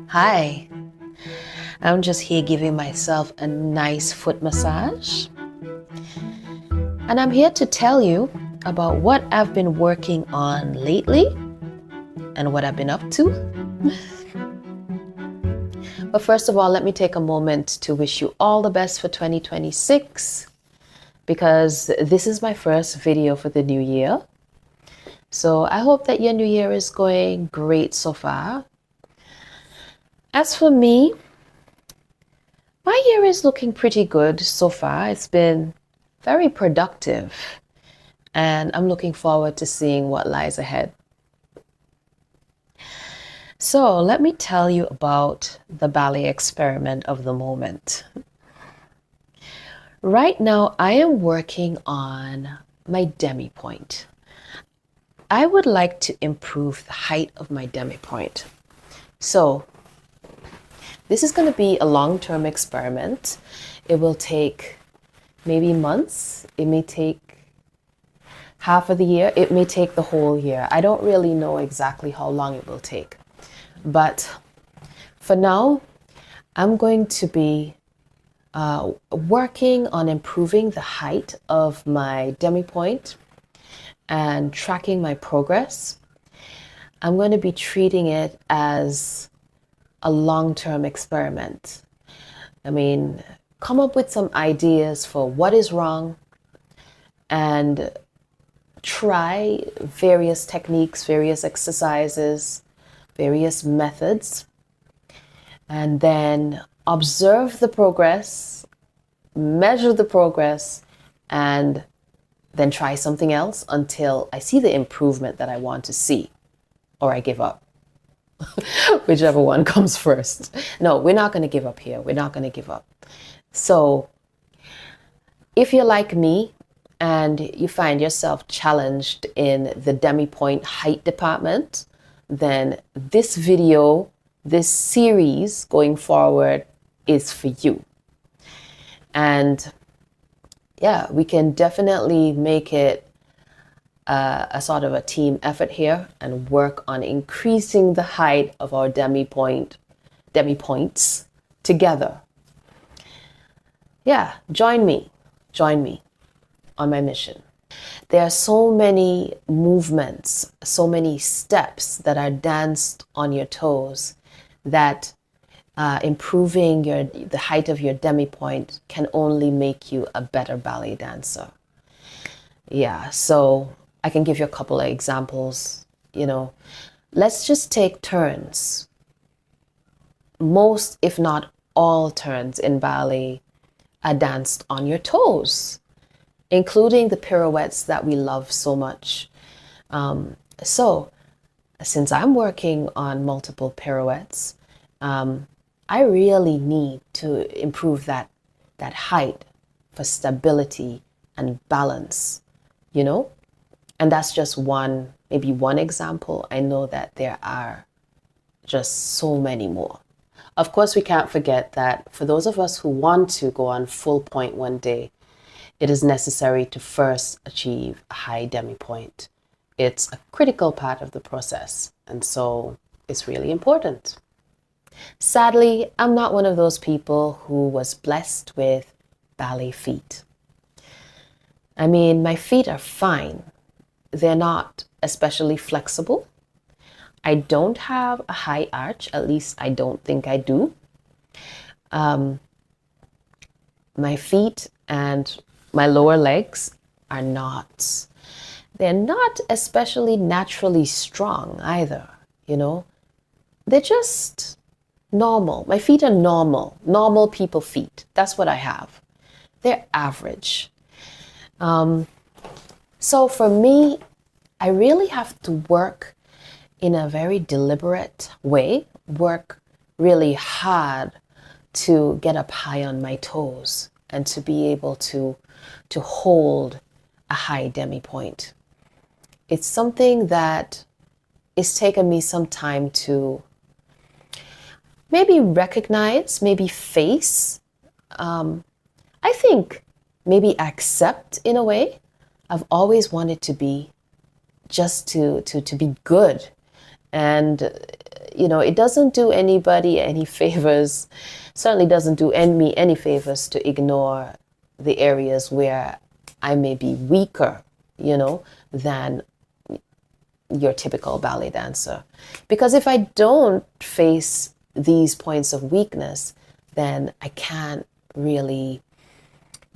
Hi, I'm just here giving myself a nice foot massage. And I'm here to tell you about what I've been working on lately and what I've been up to. But first of all, let me take a moment to wish you all the best for 2026 because this is my first video for the new year. So I hope that your new year is going great so far. As for me, my year is looking pretty good so far. It's been very productive, and I'm looking forward to seeing what lies ahead. So let me tell you about the ballet experiment of the moment. Right now, I am working on my demi-pointe. I would like to improve the height of my demi-pointe. So this is going to be a long-term experiment. It will take maybe months. It may take half of the year. It may take the whole year. I don't really know exactly how long it will take. But for now, I'm going to be working on improving the height of my demi-pointe and tracking my progress. I'm going to be treating it as a long-term experiment. I mean, come up with some ideas for what is wrong and try various techniques, various exercises, various methods, and then observe the progress, measure the progress, and then try something else until I see the improvement that I want to see, or I give up. Whichever one comes first. No, we're not going to give up here. We're not going to give up. So if you're like me and you find yourself challenged in the demi-pointe height department, then this video, this series going forward is for you. And yeah, we can definitely make it a sort of a team effort here and work on increasing the height of our demi-points together. Yeah, join me on my mission. There are so many movements, so many steps that are danced on your toes that improving the height of your demi-pointe can only make you a better ballet dancer. Yeah, so I can give you a couple of examples. Let's just take turns. Most, if not all, turns in ballet are danced on your toes, including the pirouettes that we love so much. So since I'm working on multiple pirouettes, I really need to improve that height for stability and balance, And that's just maybe one example. I know that there are just so many more. Of course, we can't forget that for those of us who want to go on full point one day, it is necessary to first achieve a high demi-pointe. It's a critical part of the process, and so it's really important. Sadly, I'm not one of those people who was blessed with ballet feet. I mean, my feet are fine. They're not especially flexible. I don't have a high arch, at least I don't think I do. My feet and my lower legs are not. They're not especially naturally strong either, They're just normal. My feet are normal people feet. That's what I have. They're average. So for me, I really have to work in a very deliberate way, work really hard to get up high on my toes and to be able to hold a high demi-pointe. It's something that it's taken me some time to maybe recognize, maybe face. I think maybe accept in a way. I've always wanted to be just to be good. And, it doesn't do anybody any favors, certainly doesn't do me any favors to ignore the areas where I may be weaker, than your typical ballet dancer. Because if I don't face these points of weakness, then I can't really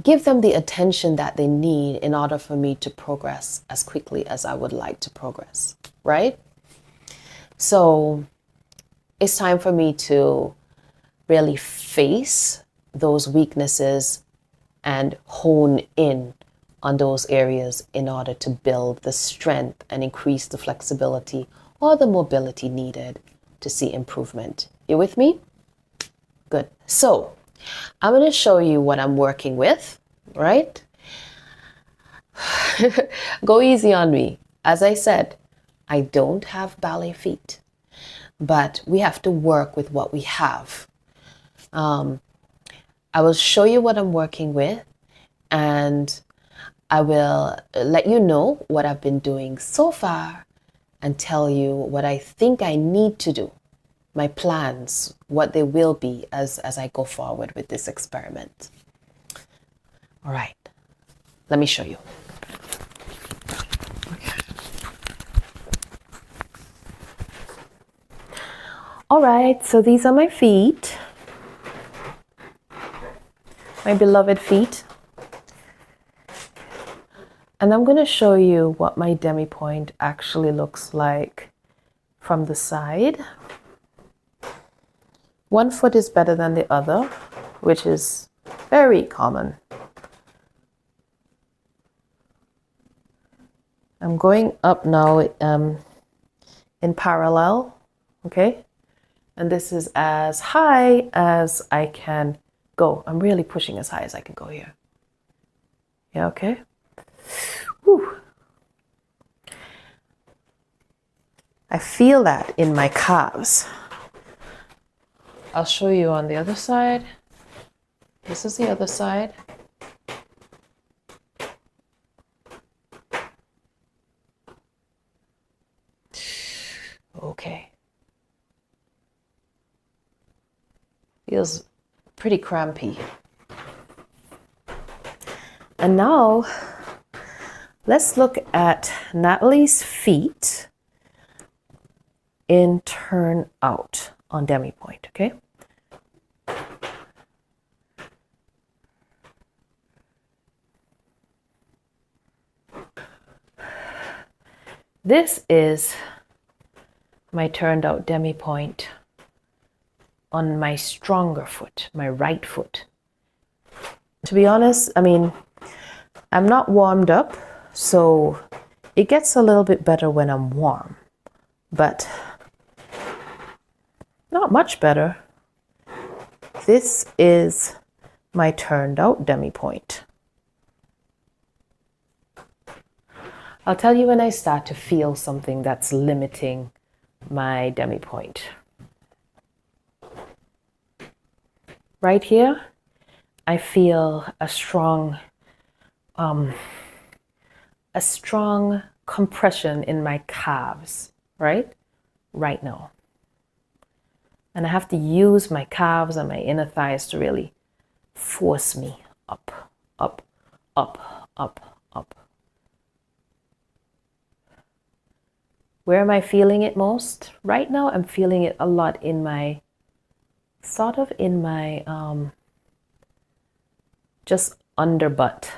give them the attention that they need in order for me to progress as quickly as I would like to progress, right? So it's time for me to really face those weaknesses and hone in on those areas in order to build the strength and increase the flexibility or the mobility needed to see improvement. You with me? Good. So I'm going to show you what I'm working with, right? Go easy on me. As I said, I don't have ballet feet, but we have to work with what we have. I will show you what I'm working with, and I will let you know what I've been doing so far and tell you what I think I need to do, my plans, what they will be as I go forward with this experiment. All right, let me show you. Okay. All right, so these are my feet, my beloved feet. And I'm going to show you what my demi-pointe actually looks like from the side. One foot is better than the other, which is very common. I'm going up now in parallel, okay? And this is as high as I can go. I'm really pushing as high as I can go here. Yeah, okay? Whew. I feel that in my calves. I'll show you on the other side. This is the other side. Okay. Feels pretty crampy. And now, let's look at Natalie's feet in turn out on demi-pointe, okay? This is my turned out demi-pointe on my stronger foot, my right foot. To be honest, I'm not warmed up, so it gets a little bit better when I'm warm, but not much better. This is my turned out demi-pointe. I'll tell you when I start to feel something that's limiting my demi-pointe. Right here, I feel a strong compression in my calves, right now. And I have to use my calves and my inner thighs to really force me up, up, up, up, up. Where am I feeling it most? Right now, I'm feeling it a lot in my, just under butt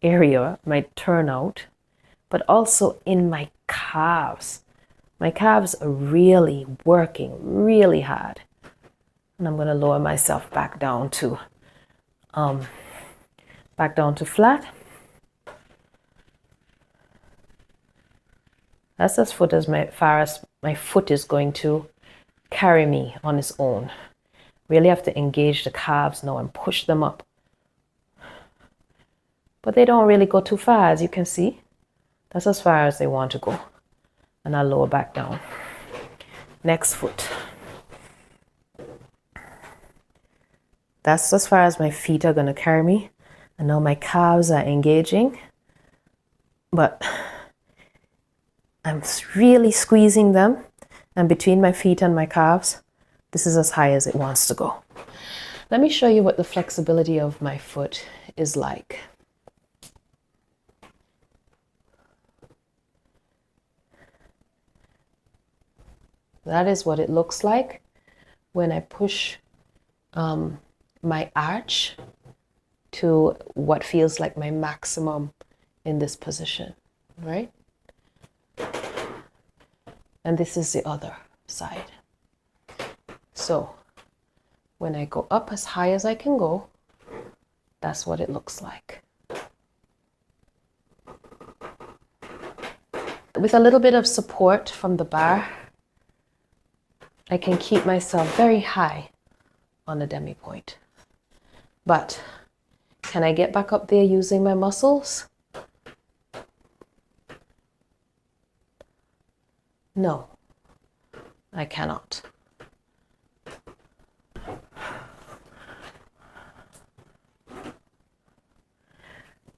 area, my turnout, but also in my calves. My calves are really working really hard. And I'm going to lower myself back down to flat. That's as far as my foot is going to carry me on its own. Really have to engage the calves now and push them up. But they don't really go too far, as you can see. That's as far as they want to go. And I'll lower back down. Next foot. That's as far as my feet are going to carry me. And now my calves are engaging. But I'm really squeezing them, and between my feet and my calves, this is as high as it wants to go. Let me show you what the flexibility of my foot is like. That is what it looks like when I push my arch to what feels like my maximum in this position, right? And this is the other side. So when I go up as high as I can go, that's what it looks like. With a little bit of support from the bar, I can keep myself very high on the demi-pointe. But can I get back up there using my muscles? No, I cannot.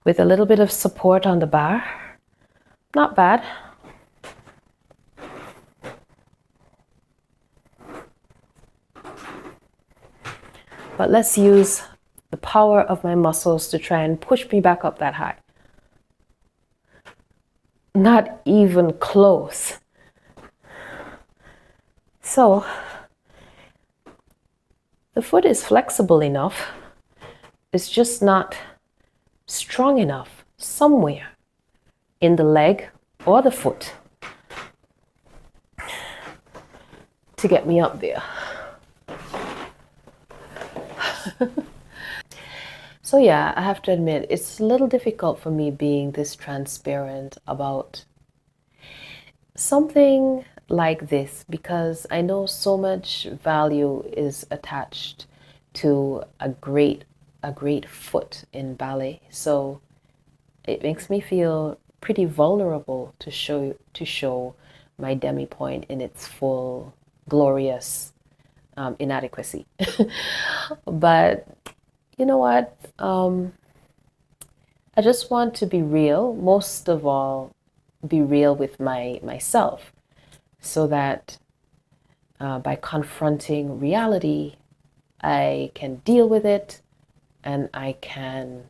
With a little bit of support on the bar, not bad. But let's use the power of my muscles to try and push me back up that high. Not even close. So the foot is flexible enough. It's just not strong enough somewhere in the leg or the foot to get me up there. So yeah, I have to admit, it's a little difficult for me being this transparent about something like this, because I know so much value is attached to a great foot in ballet. So it makes me feel pretty vulnerable to show my demi-pointe in its full glorious inadequacy. But you know what? I just want to be real. Most of all, be real with myself, so that by confronting reality, I can deal with it and I can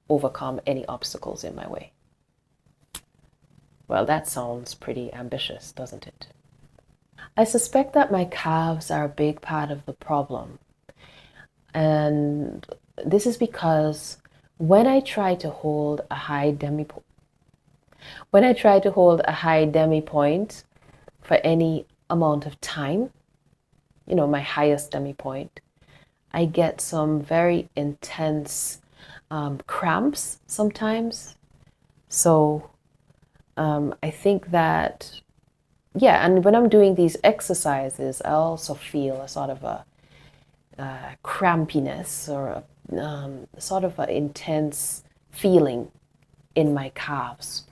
overcome any obstacles in my way. Well, that sounds pretty ambitious, doesn't it? I suspect that my calves are a big part of the problem. And this is because when I try to hold a high demi-pointe for any amount of time, you know, my highest demi-pointe, I get some very intense cramps sometimes. So I think that, yeah, and when I'm doing these exercises, I also feel a sort of a crampiness, or sort of an intense feeling in my calves.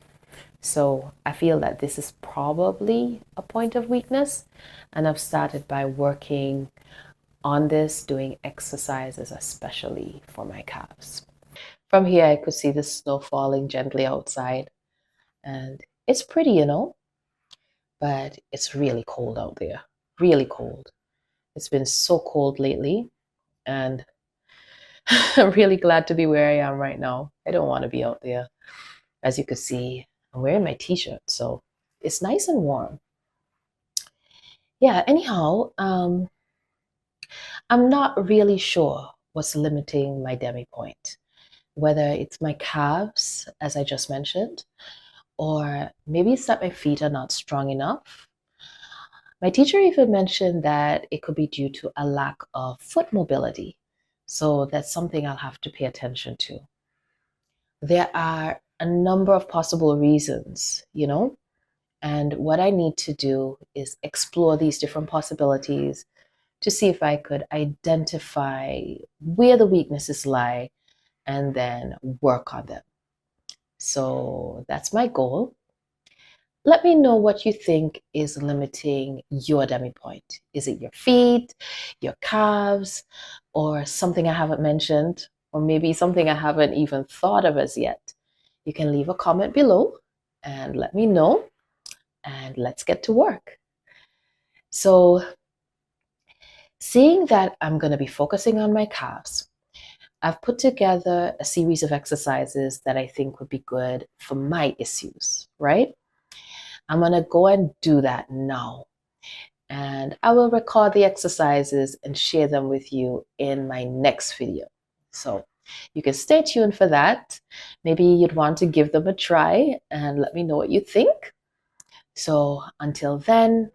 So I feel that this is probably a point of weakness, and I've started by working on this, doing exercises especially for my calves. From here I could see the snow falling gently outside, and it's pretty, you know, but it's really cold out there, really cold. It's been so cold lately, and I'm really glad to be where I am right now. I don't want to be out there. As you can see, I'm wearing my t-shirt, so it's nice and warm. Yeah, anyhow, I'm not really sure what's limiting my demi-pointe, whether it's my calves, as I just mentioned, or maybe it's that my feet are not strong enough. My teacher even mentioned that it could be due to a lack of foot mobility. So that's something I'll have to pay attention to. There are a number of possible reasons, you know, and what I need to do is explore these different possibilities to see if I could identify where the weaknesses lie and then work on them. So that's my goal. Let me know what you think is limiting your demi-pointe. Is it your feet, your calves, or something I haven't mentioned, or maybe something I haven't even thought of as yet? You can leave a comment below and let me know. and let's get to work. So, seeing that I'm going to be focusing on my calves, I've put together a series of exercises that I think would be good for my issues, right? I'm going to go and do that now. And I will record the exercises and share them with you in my next video. So you can stay tuned for that. Maybe you'd want to give them a try and let me know what you think. So until then,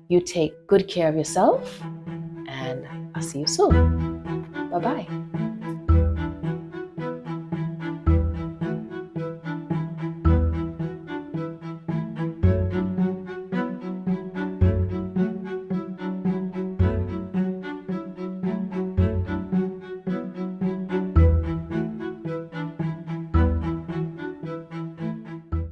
you take good care of yourself and I'll see you soon. Bye-bye.